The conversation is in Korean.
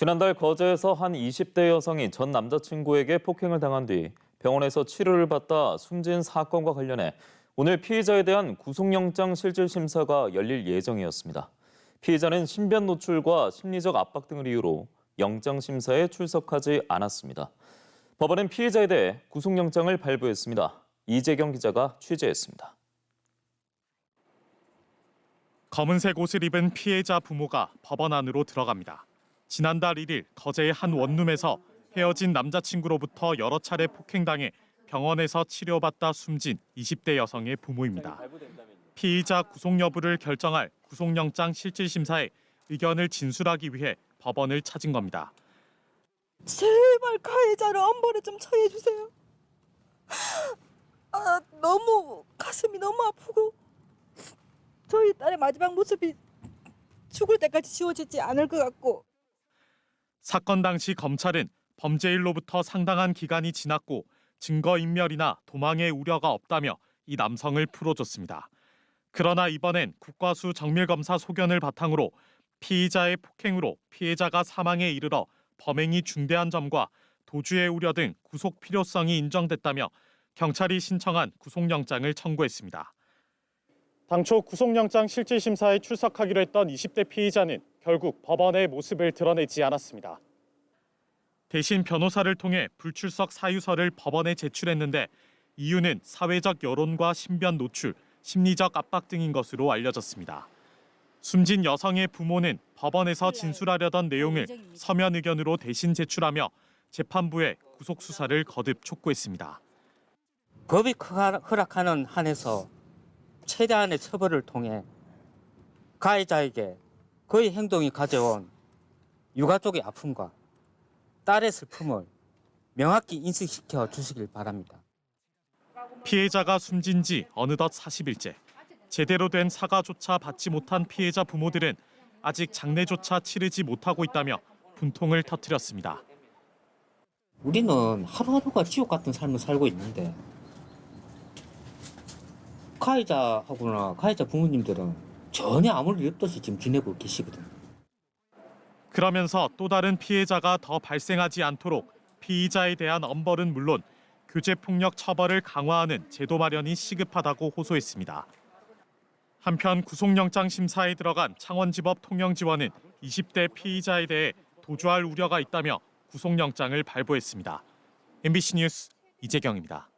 지난달 거제에서 한 20대 여성이 전 남자친구에게 폭행을 당한 뒤 병원에서 치료를 받다 숨진 사건과 관련해 오늘 피해자에 대한 구속영장 실질 심사가 열릴 예정이었습니다. 피해자는 신변 노출과 심리적 압박 등을 이유로 영장 심사에 출석하지 않았습니다. 법원은 피해자에 대해 구속영장을 발부했습니다. 이재경 기자가 취재했습니다. 검은색 옷을 입은 피해자 부모가 법원 안으로 들어갑니다. 지난달 1일 거제의 한 원룸에서 헤어진 남자친구로부터 여러 차례 폭행당해 병원에서 치료받다 숨진 20대 여성의 부모입니다. 피의자 구속 여부를 결정할 구속영장 실질심사에 의견을 진술하기 위해 법원을 찾은 겁니다. 제발 가해자를 엄벌에 좀 처리해 주세요. 너무 가슴이 너무 아프고 저희 딸의 마지막 모습이 죽을 때까지 지워지지 않을 것 같고. 사건 당시 검찰은 범죄일로부터 상당한 기간이 지났고 증거인멸이나 도망의 우려가 없다며 이 남성을 풀어줬습니다. 그러나 이번엔 국과수 정밀검사 소견을 바탕으로 피의자의 폭행으로 피해자가 사망에 이르러 범행이 중대한 점과 도주의 우려 등 구속 필요성이 인정됐다며 경찰이 신청한 구속영장을 청구했습니다. 당초 구속영장 실질심사에 출석하기로 했던 20대 피의자는 결국 법원의 모습을 드러내지 않았습니다. 대신 변호사를 통해 불출석 사유서를 법원에 제출했는데 이유는 사회적 여론과 신변 노출, 심리적 압박 등인 것으로 알려졌습니다. 숨진 여성의 부모는 법원에서 진술하려던 내용을 서면 의견으로 대신 제출하며 재판부에 구속 수사를 거듭 촉구했습니다. 법이 허락하는 한에서 최대한의 처벌을 통해 가해자에게 그의 행동이 가져온 육아 쪽의 아픔과 딸의 슬픔을 명확히 인식시켜 주시길 바랍니다. 피해자가 숨진 지 어느덧 40일째. 제대로 된 사과조차 받지 못한 피해자 부모들은 아직 장례조차 치르지 못하고 있다며 분통을 터뜨렸습니다. 우리는 하루하루가 지옥 같은 삶을 살고 있는데 가해자하고나 가해자 부모님들은 전혀 아무 일 없듯이 지금 지내고 계시거든요. 그러면서 또 다른 피해자가 더 발생하지 않도록 피의자에 대한 엄벌은 물론 교제폭력 처벌을 강화하는 제도 마련이 시급하다고 호소했습니다. 한편 구속영장 심사에 들어간 창원지법 통영지원은 20대 피의자에 대해 도주할 우려가 있다며 구속영장을 발부했습니다. MBC 뉴스 이재경입니다.